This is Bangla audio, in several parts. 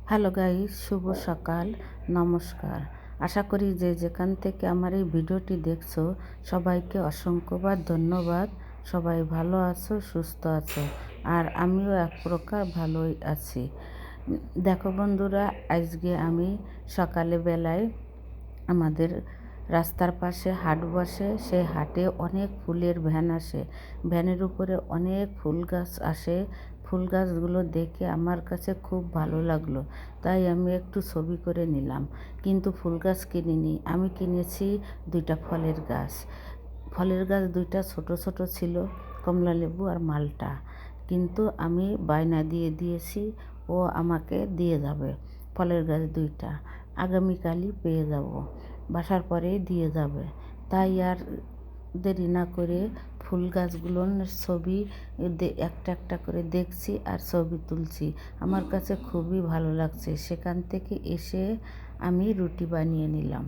হ্যালো গাইস, শুভ সকাল। নমস্কার। আশা করি যে যেখান থেকে আমার এই ভিডিওটি দেখছো সবাইকে অসংখ্যবার ধন্যবাদ। সবাই ভালো আছো, সুস্থ আছো, আর আমিও এক প্রকার ভালোই আছি। দেখো বন্ধুরা, আজকে আমি সকালে বেলায় আমাদের রাস্তার পাশে হাট বসে। সেই হাটে অনেক ফুলের ভ্যান আসে, ভ্যানের উপরে অনেক ফুল গাছ আসে। ফুল গাছগুলো দেখে আমার কাছে খুব ভালো লাগলো, তাই আমি একটু ছবি করে নিলাম। কিন্তু ফুল গাছ কিনিনি, আমি কিনেছি দুইটা ফলের গাছ। ফলের গাছ দুইটা ছোট ছোট ছিল, কমলা লেবু আর মালটা। কিন্তু আমি বায়না দিয়ে দিয়েছি, ও আমাকে দিয়ে যাবে। ফলের গাছ দুইটা আগামীকালই পেয়ে যাব, বাসার পরেই দিয়ে যাবে। তাই আর দেরি না করে ফুল গাছগুলোর ছবি একটা একটা করে দেখছি আর ছবি তুলছি। আমার কাছে খুবই ভালো লাগছে। সেখান থেকে এসে আমি রুটি বানিয়ে নিলাম।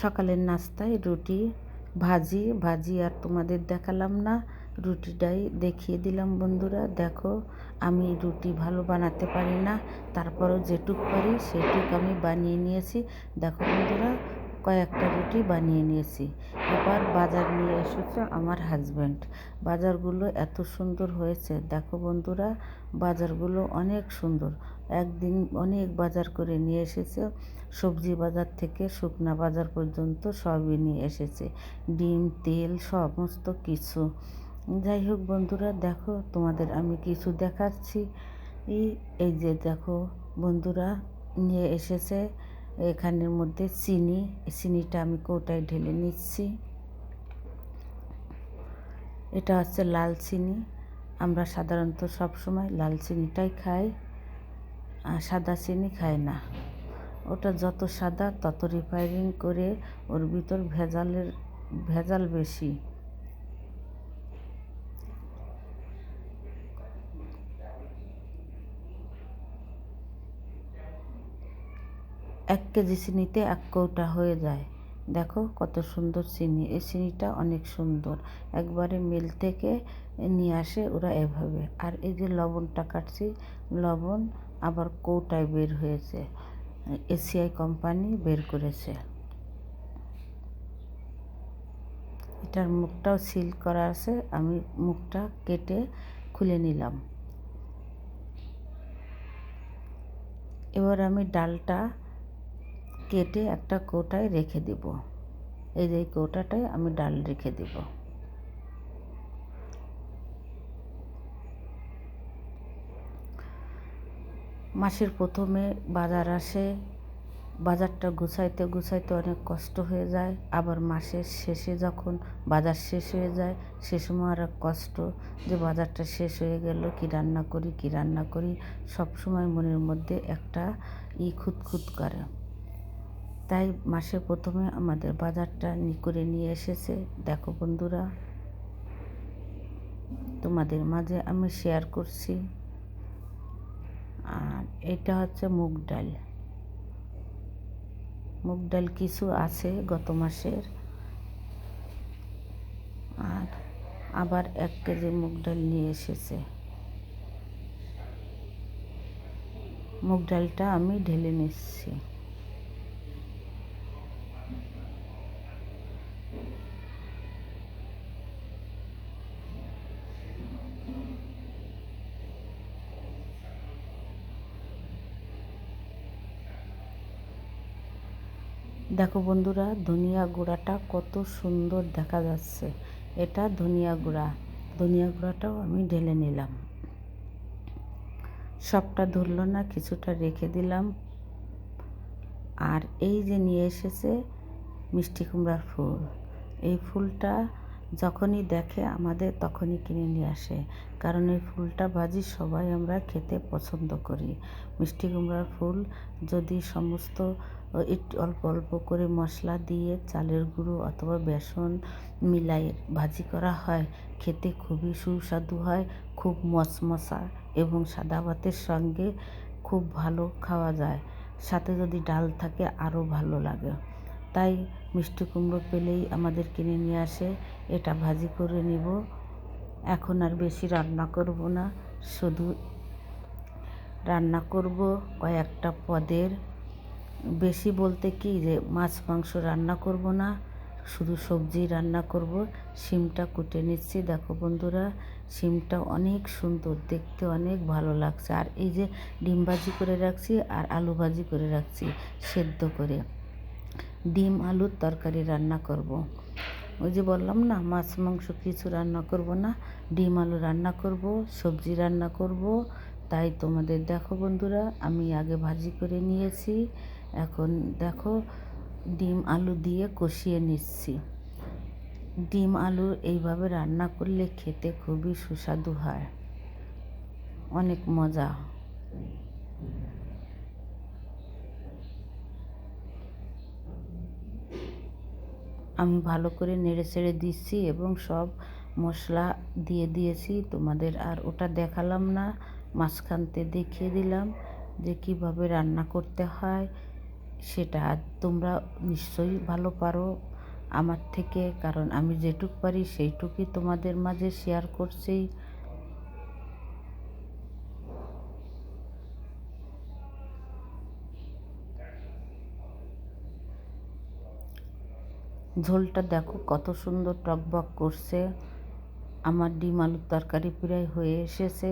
সকালের নাস্তায় রুটি ভাজি আর তোমাদের দেখালাম না, রুটিটাই দেখিয়ে দিলাম। বন্ধুরা দেখো, আমি রুটি ভালো বানাতে পারি না, তারপরেও যেটুক পারি সেটুক আমি বানিয়ে নিয়েছি। দেখো বন্ধুরা, কয়েকটা রুটি বানিয়ে নিয়েছি। এবার বাজার নিয়ে এসেছে আমার হাজব্যান্ড। বাজারগুলো এত সুন্দর হয়েছে, দেখো বন্ধুরা, বাজারগুলো অনেক সুন্দর। একদিন অনেক বাজার করে নিয়ে এসেছে, সবজি বাজার থেকে শুকনা বাজার পর্যন্ত সবই নিয়ে এসেছে, ডিম, তেল, সমস্ত কিছু। যাই হোক বন্ধুরা, দেখো তোমাদের আমি কিছু দেখাচ্ছি। এই যে দেখো বন্ধুরা, নিয়ে এসেছে এখানের মধ্যে চিনি। চিনিটা আমি কৌটায় ঢেলে নিচ্ছি। এটা হচ্ছে লাল চিনি। আমরা সাধারণত সবসময় লাল চিনিটাই খাই, সাদা চিনি খাই না। ওটা যত সাদা তত রিফাইনিং করে, ওর ভিতর ভেজাল বেশি। এক কেজি চিনিতে এক কৌটা হয়ে যায়। দেখো কত সুন্দর চিনি। এই চিনিটা অনেক সুন্দর, একবারে মিল থেকে নিয়ে আসে ওরা এভাবে। আর এই যে লবণটা কাটছি, লবণ আবার কৌটায় বের হয়েছে, এসিআই কোম্পানি বের করেছে। এটার মুখটাও সিল করা আছে, আমি মুখটা কেটে খুলে নিলাম। এবার আমি ডালটা কেটে একটা কৌটায় রেখে দেব। এই যে কৌটাটায় আমি ডাল রেখে দেব। মাসের প্রথমে বাজার আসে, বাজারটা গুছাইতে অনেক কষ্ট হয়ে যায়। আবার মাসের শেষে যখন বাজার শেষ হয়ে যায়, সে সময় আর কষ্ট, যে বাজারটা শেষ হয়ে গেল, কি রান্না করি। সব সময় মনের মধ্যে একটা খুঁতখুত করে। তাই মাসের প্রথমে আমাদের বাজারটা করে নিয়ে এসেছে। দেখো বন্ধুরা, তোমাদের মাঝে আমি শেয়ার করছি। আর এটা হচ্ছে মুগ ডাল কিছু আছে গত মাসের। আর আবার 1 কেজি মুগ ডাল নিয়ে এসেছে। মুগ ডালটা আমি ঢেলে নিচ্ছি। দেখো বন্ধুরা, ধনিয়া গুঁড়াটা কত সুন্দর দেখা যাচ্ছে। এটা ধনিয়া গুঁড়াটাও আমি ঢেলে নিলাম। সবটা ধরলো না, কিছুটা রেখে দিলাম। আর এই যে নিয়ে এসেছে মিষ্টি কুমড়ার ফুল। এই ফুলটা যখনই দেখে আমাদের তখনই কিনে নিয়ে আসে, কারণ এই ফুলটা ভাজি সবাই আমরা খেতে পছন্দ করি। মিষ্টি কুমড়ার ফুল যদি সমস্ত একটু অল্প অল্প করে মশলা দিয়ে চালের গুঁড়ো অথবা বেসন মিলাই ভাজি করা হয়, খেতে খুবই সুস্বাদু হয়, খুব মচমচা, এবং সাদা ভাতের সঙ্গে খুব ভালো খাওয়া যায়। সাথে যদি ডাল থাকে আরও ভালো লাগে। তাই মিষ্টি কুমড়ো পেলেই আমাদের কিনে নিয়ে আসে। এটা ভাজি করে নিব। এখন আর বেশি রান্না করব না, শুধু রান্না করব কয়েকটা পদের। বেশি বলতে কি যে মাছ মাংস রান্না করব না, শুধু সবজি রান্না করব। শিমটা কুটে নিচ্ছি, দেখো বন্ধুরা শিমটা অনেক সুন্দর দেখতে, অনেক ভালো লাগছে। আর এই যে ডিম ভাজি করে রাখছি আর আলু ভাজি করে রাখছি সেদ্ধ করে। ডিম আলুর তরকারি রান্না করব। ওই যে বললাম না মাছ মাংস কিছু রান্না করব না, ডিম আলু রান্না করব, সবজি রান্না করব। তাই তোমাদের দেখো বন্ধুরা, আমি আগে ভাজি করে নিয়েছি, এখন দেখো ডিম আলু দিয়ে কষিয়ে নিচ্ছি। ডিম আলু এইভাবে রান্না করলে খেতে খুবই সুস্বাদু হয়, অনেক মজা। আমি ভালো করে নেড়ে চেড়ে দিচ্ছি এবং সব মশলা দিয়ে দিয়েছি। তোমাদের আর ওটা দেখালাম না, মাঝখানতে দেখিয়ে দিলাম যে কীভাবে রান্না করতে হয় সেটা। তোমরা নিশ্চয়ই ভালো পারো আমার থেকে, কারণ আমি যেটুক পারি সেইটুকুই তোমাদের মাঝে শেয়ার করছি। ঝোলটা দেখো কত সুন্দর টকবক করছে। আমার ডিম আলুর তরকারি প্রায় হয়ে এসেছে,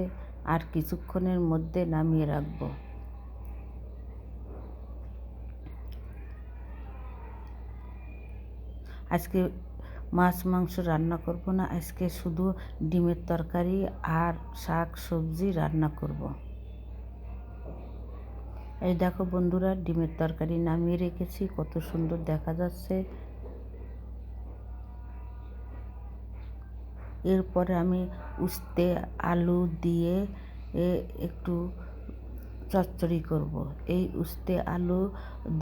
আর কিছুক্ষণের মধ্যে নামিয়ে রাখবো। আজকে মাছ মাংস রান্না করব না, আজকে শুধু ডিমের তরকারি আর শাক সবজি রান্না করব। এই দেখো বন্ধুরা ডিমের তরকারি নামিয়ে রেখেছি, কত সুন্দর দেখা যাচ্ছে। এরপরে আমি উস্তে আলু দিয়ে একটু চচ্চড়ি করব। এই উস্তে আলু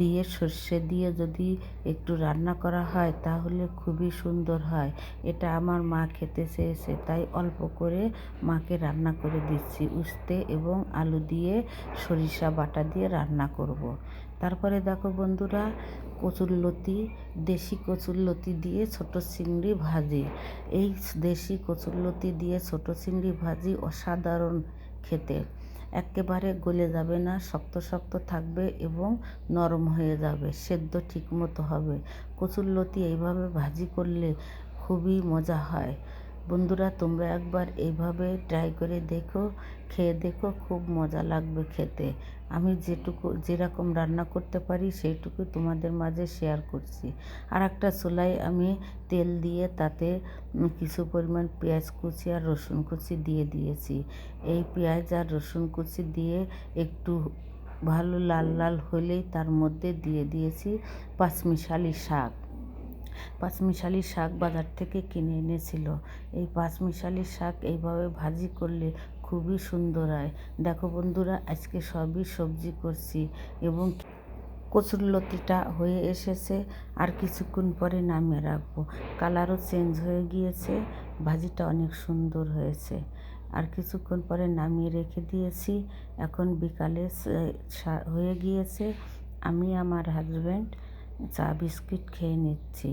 দিয়ে সর্ষে দিয়ে যদি একটু রান্না করা হয় তাহলে খুবই সুন্দর হয়। এটা আমার মা খেতে চেয়েছে, তাই অল্প করে মাকে রান্না করে দিচ্ছি। উস্তে এবং আলু দিয়ে সরিষা বাটা দিয়ে রান্না করব। তারপরে দেখো বন্ধুরা কচুরলতি, দেশি কচুরলতি দিয়ে ছোট চিংড়ি ভাজি। এই দেশি কচুরলতি দিয়ে ছোট চিংড়ি ভাজি অসাধারণ খেতে, একেবারে গলে যাবে না, শক্ত শক্ত থাকবে এবং নরম হয়ে যাবে, সেদ্ধ ঠিক মতো হবে। কচুরলতি এইভাবে ভাজি করলে খুবই মজা হয়। বন্ধুরা তোমরা একবার এইভাবে ট্রাই করে দেখো, খেয়ে দেখো, খুব মজা লাগবে খেতে। আমি যেরকম রান্না করতে পারি সেইটুকু তোমাদের মাঝে শেয়ার করছি। আর একটা চুলায় আমি তেল দিয়ে তাতে কিছু পরিমাণ পেঁয়াজ কুচি আর রসুন কুচি দিয়ে দিয়েছি। এই পেঁয়াজ আর রসুন কুচি দিয়ে একটু ভালো লাল লাল হলেই তার মধ্যে দিয়ে দিয়েছি পাঁচমিশালি শাক। পাঁচমিশালি শাক বাজার থেকে কিনে এনেছিল। এই পাঁচমিশালি শাক এইভাবে ভাজি করলে খুবই সুন্দর হয়। দেখো বন্ধুরা আজকে সবই সবজি করছি এবং কচুরলতিটা হয়ে এসেছে, আর কিছুক্ষণ পরে নামিয়ে রাখবো। কালারও চেঞ্জ হয়ে গিয়েছে, ভাজিটা অনেক সুন্দর হয়েছে। আর কিছুক্ষণ পরে নামিয়ে রেখে দিয়েছি। এখন বিকালে হয়ে গিয়েছে, আমি আমার হাজব্যান্ড চা বিস্কুট খেয়ে নিচ্ছি।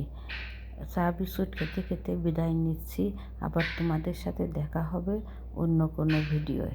চা বিস্কুট খেতে খেতে বিদায় নিচ্ছি। আবার তোমাদের সাথে দেখা হবে অন্য কোনো ভিডিওয়।